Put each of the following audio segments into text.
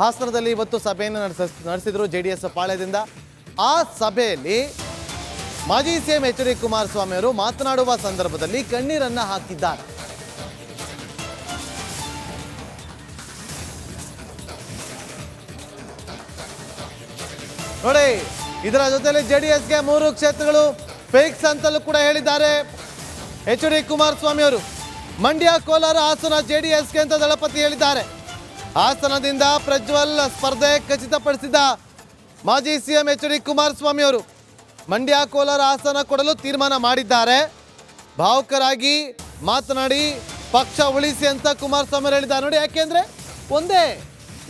ಹಾಸನದಲ್ಲಿ ಇವತ್ತು ಸಭೆಯನ್ನು ನಡೆಸಿದ್ರು ಜೆಡಿಎಸ್ ಪಾಳ್ಯದಿಂದ. ಆ ಸಭೆಯಲ್ಲಿ ಮಾಜಿ ಸಿಎಂ ಎಚ್.ಡಿ. ಕುಮಾರಸ್ವಾಮಿ ಅವರು ಮಾತನಾಡುವ ಸಂದರ್ಭದಲ್ಲಿ ಕಣ್ಣೀರನ್ನ ಹಾಕಿದ್ದಾರೆ. ನೋಡಿ, ಇದರ ಜೊತೆಲಿ ಜೆಡಿಎಸ್ಗೆ 3 ಕ್ಷೇತ್ರಗಳು ಫಿಕ್ಸ್ ಅಂತಲೂ ಕೂಡ ಹೇಳಿದ್ದಾರೆ ಎಚ್.ಡಿ. ಕುಮಾರಸ್ವಾಮಿ ಅವರು. ಮಂಡ್ಯ, ಕೋಲಾರ, ಹಾಸನ ಜೆಡಿಎಸ್ಗೆ ಅಂತ ದಳಪತಿ ಹೇಳಿದ್ದಾರೆ. ಹಾಸನದಿಂದ ಪ್ರಜ್ವಲ್ ಸ್ಪರ್ಧೆ ಖಚಿತಪಡಿಸಿದ ಮಾಜಿ ಸಿಎಂ ಎಚ್.ಡಿ. ಕುಮಾರಸ್ವಾಮಿ ಅವರು ಮಂಡ್ಯ, ಕೋಲಾರ, ಹಾಸನ ಕೊಡಲು ತೀರ್ಮಾನ ಮಾಡಿದ್ದಾರೆ. ಭಾವುಕರಾಗಿ ಮಾತನಾಡಿ ಪಕ್ಷ ಉಳಿಸಿ ಅಂತ ಕುಮಾರಸ್ವಾಮಿ ಅವರು ಹೇಳಿದ್ದಾರೆ. ನೋಡಿ, ಯಾಕೆಂದ್ರೆ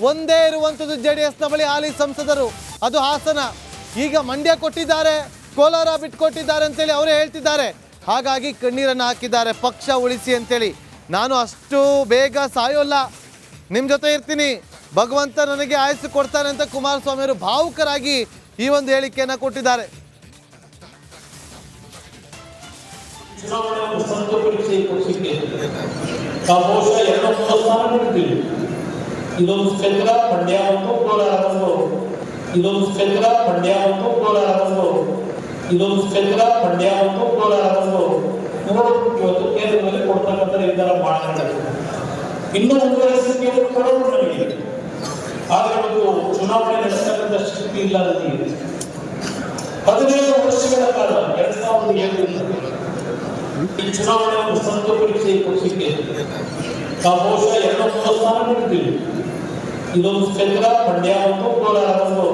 ಒಂದೇ ಇರುವಂಥದ್ದು ಜೆಡಿಎಸ್ನ ಬಳಿ ಹಾಲಿ ಸಂಸದರು, ಅದು ಹಾಸನ. ಈಗ ಮಂಡ್ಯ ಕೊಟ್ಟಿದ್ದಾರೆ, ಕೋಲಾರ ಬಿಟ್ಕೊಟ್ಟಿದ್ದಾರೆ ಅಂತೇಳಿ ಅವರೇ ಹೇಳ್ತಿದ್ದಾರೆ. ಹಾಗಾಗಿ ಕಣ್ಣೀರನ್ನು ಹಾಕಿದ್ದಾರೆ, ಪಕ್ಷ ಉಳಿಸಿ ಅಂತೇಳಿ. ನಾನು ಅಷ್ಟು ಬೇಗ ಸಾಯೋಲ್ಲ, ನಿಮ್ಮ ಜೊತೆ ಇರ್ತೀನಿ, ಭಗವಂತ ನನಗೆ ಆಯಸ್ಸು ಕೊಡ್ತಾನೆ ಅಂತ ಕುಮಾರಸ್ವಾಮಿ ಅವರು ಭಾವುಕರಾಗಿ ಈ ಒಂದು ಹೇಳಿಕೆಯನ್ನು ಕೊಟ್ಟಿದ್ದಾರೆ. ಇದೊಂದು ಕ್ಷೇತ್ರ ಮಂಡ್ಯ ಮತ್ತು ಕೋಲಾರ ಬಂದು, ಇದೊಂದು ಕ್ಷೇತ್ರ ಮಂಡ್ಯ ಮತ್ತು ಕೋಲಾರ ಬಂದು, ಇದೊಂದು ಕ್ಷೇತ್ರ ಮಂಡ್ಯ ಮತ್ತು ಕೋಲಾರ ಬಂದು ಇವತ್ತು ಕೇಂದ್ರದಲ್ಲಿ ಕೊಡ್ತಕ್ಕಂಥ ನಿರ್ಧಾರ ಮಾಡಿದ್ದಾರೆ. ಇನ್ನೂ ಮುಂದುವರಿಸಲಿಕ್ಕೆ ಕೊಡೋದು ನಮಗೆ, ಆದರೆ ಒಂದು ಚುನಾವಣೆ ನಡೆಸತಕ್ಕಂಥ ಶಕ್ತಿ ಇಲ್ಲ ನನಗೆ. 15 ವರ್ಷಗಳ ಕಾಲ 2007 ಈ ಚುನಾವಣೆ ಒಂದು ಸಂತ ಪರೀಕ್ಷೆ ಕೊಡಿಸಿಕೆ ಬಹುಶಃ 2 ಸ್ಥಾನ ನೀಡ್ತೀವಿ. ಇದೊಂದು ಕ್ಷೇತ್ರ ಮಂಡ್ಯ ಮತ್ತು ಕೋಲಾರ ಬಂದು,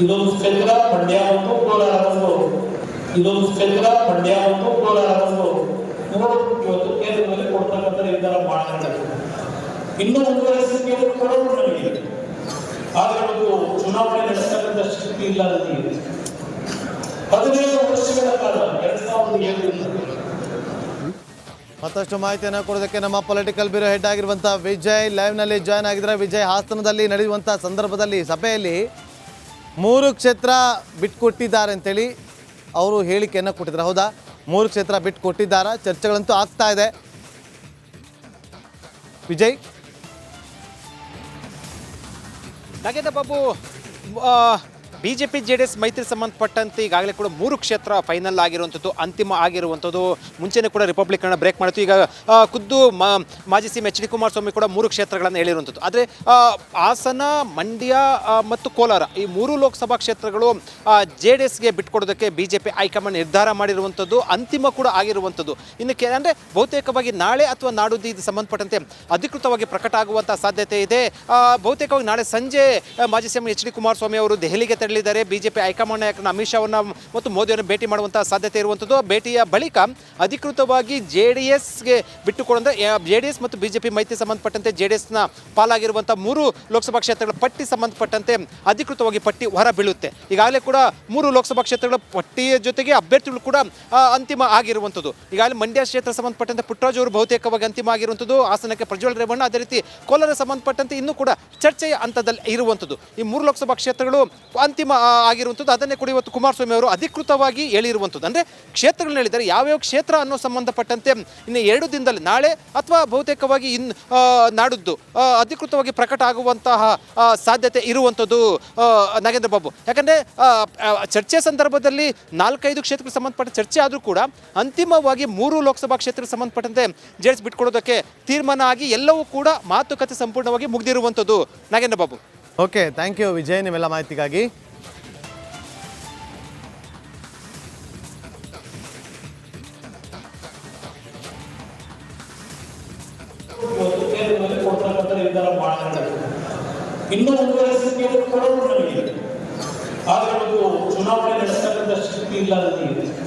ಇದೊಂದು ಕ್ಷೇತ್ರ ಮಂಡ್ಯ ಮತ್ತು ಕೋಲಾರ ಬಂದು, ಇದೊಂದು ಕ್ಷೇತ್ರ ಮಂಡ್ಯ ಮತ್ತು ಕೋಲಾರ ಬಂದು ಇವತ್ತು ಕೇಂದ್ರದಲ್ಲಿ ಕೊಡ್ತಕ್ಕಂಥ ನಿರ್ಧಾರ ಮಾಡಿದ್ದಾರೆ. ಇನ್ನೂ ಮುಂದುವರಿಸಲಿಕ್ಕೆ ಕೊಡೋದು ನಮಗೆ, ಆದರೆ ಒಂದು ಚುನಾವಣೆ ನಡೆಸತಕ್ಕಂಥ ಶಕ್ತಿ ಇಲ್ಲ ನನಗೆ. 15 ವರ್ಷಗಳ ಕಾಲ 2007 ಮತ್ತಷ್ಟು ಮಾಹಿತಿಯನ್ನು ಕೊಡೋದಕ್ಕೆ ನಮ್ಮ ಪೊಲಿಟಿಕಲ್ ಬ್ಯೂರೋ ಹೆಡ್ ಆಗಿರುವಂಥ ವಿಜಯ್ ಲೈವ್ನಲ್ಲಿ ಜಾಯ್ನ್ ಆಗಿದ್ದಾರೆ. ವಿಜಯ್, ಹಾಸನದಲ್ಲಿ ನಡೆಯುವಂಥ ಸಂದರ್ಭದಲ್ಲಿ ಸಭೆಯಲ್ಲಿ 3 ಕ್ಷೇತ್ರ ಬಿಟ್ಕೊಟ್ಟಿದ್ದಾರೆ ಅಂತೇಳಿ ಅವರು ಹೇಳಿಕೆಯನ್ನು ಕೊಟ್ಟಿದ್ದಾರೆ. ಹೌದಾ, 3 ಕ್ಷೇತ್ರ ಬಿಟ್ಕೊಟ್ಟಿದ್ದಾರೆ, ಚರ್ಚೆಗಳಂತೂ ಆಗ್ತಾ ಇದೆ. ವಿಜಯ್, ನಾಗೇಂದ್ರ ಬಾಬು, ಬಿಜೆಪಿ ಜೆಡಿಎಸ್ ಮೈತ್ರಿ ಸಂಬಂಧಪಟ್ಟಂತೆ ಈಗಾಗಲೇ ಕೂಡ 3 ಕ್ಷೇತ್ರ ಫೈನಲ್ ಆಗಿರುವಂಥದ್ದು, ಅಂತಿಮ ಆಗಿರುವಂಥದ್ದು. ಮುಂಚೆನೇ ಕೂಡ ರಿಪಬ್ಲಿಕನ್ನು ಬ್ರೇಕ್ ಮಾಡಿತ್ತು. ಈಗ ಖುದ್ದು ಮಾಜಿ ಸಿಎಂ ಎಚ್.ಡಿ. ಕುಮಾರಸ್ವಾಮಿ ಕೂಡ 3 ಕ್ಷೇತ್ರಗಳನ್ನು ಹೇಳಿರುವಂಥದ್ದು. ಆದರೆ ಹಾಸನ, ಮಂಡ್ಯ ಮತ್ತು ಕೋಲಾರ ಈ 3 ಲೋಕಸಭಾ ಕ್ಷೇತ್ರಗಳು ಜೆಡಿಎಸ್ಗೆ ಬಿಟ್ಕೊಡೋದಕ್ಕೆ ಬಿಜೆಪಿ ಹೈಕಮಾಂಡ್ ನಿರ್ಧಾರ ಮಾಡಿರುವಂಥದ್ದು, ಅಂತಿಮ ಕೂಡ ಆಗಿರುವಂಥದ್ದು. ಇನ್ನು ಅಂದರೆ ಬಹುತೇಕವಾಗಿ ನಾಳೆ ಅಥವಾ ನಾಡುದ್ದು ಇದು ಸಂಬಂಧಪಟ್ಟಂತೆ ಅಧಿಕೃತವಾಗಿ ಪ್ರಕಟ ಆಗುವಂಥ ಸಾಧ್ಯತೆ ಇದೆ. ಬಹುತೇಕವಾಗಿ ನಾಳೆ ಸಂಜೆ ಮಾಜಿ ಸಿಎಂ ಎಚ್.ಡಿ. ಕುಮಾರಸ್ವಾಮಿ ಅವರು ದೆಹಲಿಗೆ ತೆರಳಿದ್ದಾರೆ. ಬಿಜೆಪಿ ಹೈಕಮಾಂಡ್ ನಾಯಕರನ್ನ ಅಮಿತ್ ಶಾ ಅವರನ್ನ ಮತ್ತು ಮೋದಿಯವರನ್ನು ಭೇಟಿ ಮಾಡುವಂತಹ ಸಾಧ್ಯತೆ ಇರುವಂಥದ್ದು. ಭೇಟಿಯ ಬಳಿಕ ಅಧಿಕೃತವಾಗಿ ಜೆಡಿಎಸ್ಗೆ ಬಿಟ್ಟುಕೊಡಂದ್ರೆ ಜೆಡಿಎಸ್ ಮತ್ತು ಬಿಜೆಪಿ ಮೈತ್ರಿ ಸಂಬಂಧಪಟ್ಟಂತೆ ಜೆಡಿಎಸ್ನ ಪಾಲಾಗಿರುವಂತಹ 3 ಲೋಕಸಭಾ ಕ್ಷೇತ್ರಗಳ ಪಟ್ಟಿ ಸಂಬಂಧಪಟ್ಟಂತೆ ಅಧಿಕೃತವಾಗಿ ಪಟ್ಟಿ ಹೊರ ಬೀಳುತ್ತೆ. ಈಗಾಗಲೇ ಕೂಡ 3 ಲೋಕಸಭಾ ಕ್ಷೇತ್ರಗಳ ಪಟ್ಟಿಯ ಜೊತೆಗೆ ಅಭ್ಯರ್ಥಿಗಳು ಕೂಡ ಅಂತಿಮ ಆಗಿರುವಂಥದ್ದು. ಈಗಾಗಲೇ ಮಂಡ್ಯ ಕ್ಷೇತ್ರ ಸಂಬಂಧಪಟ್ಟಂತೆ ಪುಟ್ಟರಾಜು ಅವರು ಬಹುತೇಕವಾಗಿ ಅಂತಿಮ ಆಗಿರುವಂಥದ್ದು. ಹಾಸನಕ್ಕೆ ಪ್ರಜ್ವಲ್ ರೇವಣ್ಣ, ಅದೇ ರೀತಿ ಕೋಲಾರ ಸಂಬಂಧಪಟ್ಟಂತೆ ಇನ್ನೂ ಕೂಡ ಚರ್ಚೆಯ ಹಂತದಲ್ಲಿ ಇರುವಂಥದ್ದು. ಈ 3 ಲೋಕಸಭಾ ಕ್ಷೇತ್ರಗಳು ಅಂತಿಮ ಆಗಿರುವಂಥದ್ದು. ಅದನ್ನೇ ಕೂಡ ಇವತ್ತು ಕುಮಾರಸ್ವಾಮಿ ಅವರು ಅಧಿಕೃತವಾಗಿ ಹೇಳಿರುವಂಥದ್ದು. ಅಂದರೆ ಕ್ಷೇತ್ರಗಳನ್ನ ಹೇಳಿದ್ದಾರೆ. ಯಾವ್ಯಾವ ಕ್ಷೇತ್ರ ಅನ್ನೋ ಸಂಬಂಧಪಟ್ಟಂತೆ ಇನ್ನು 2 ದಿನದಲ್ಲಿ ನಾಳೆ ಅಥವಾ ಬಹುತೇಕವಾಗಿ ನಾಡುದ್ದು ಅಧಿಕೃತವಾಗಿ ಪ್ರಕಟ ಆಗುವಂತಹ ಸಾಧ್ಯತೆ ಇರುವಂಥದ್ದು ನಾಗೇಂದ್ರ ಬಾಬು. ಯಾಕಂದರೆ ಚರ್ಚೆ ಸಂದರ್ಭದಲ್ಲಿ 4-5 ಕ್ಷೇತ್ರಕ್ಕೆ ಸಂಬಂಧಪಟ್ಟ ಚರ್ಚೆ ಆದರೂ ಕೂಡ ಅಂತಿಮವಾಗಿ 3 ಲೋಕಸಭಾ ಕ್ಷೇತ್ರಕ್ಕೆ ಸಂಬಂಧಪಟ್ಟಂತೆ ಜೆಡಿಎಸ್ ಬಿಟ್ಕೊಡೋದಕ್ಕೆ ತೀರ್ಮಾನ ಆಗಿ ಎಲ್ಲವೂ ಕೂಡ ಮಾತುಕತೆ ಸಂಪೂರ್ಣವಾಗಿ ಮುಗಿದಿರುವಂಥದ್ದು Nagendra Babu. Okay, thank you Vijay, ನಿಮ್ಮೆಲ್ಲ ಮಾಹಿತಿಗಾಗಿ. ನಿರ್ಧಾರ ಮಾಡಿದ್ದಾರೆ. ಇನ್ನೂ ಮುಂದುವರಿಸಲಿಕ್ಕೆ ಕೊಡೋದು ನಮಗೆ, ಆದರೆ ಒಂದು ಚುನಾವಣೆ ನಡೆಸತಕ್ಕಂಥ ಶಕ್ತಿ ಇಲ್ಲ ನನಗೆ.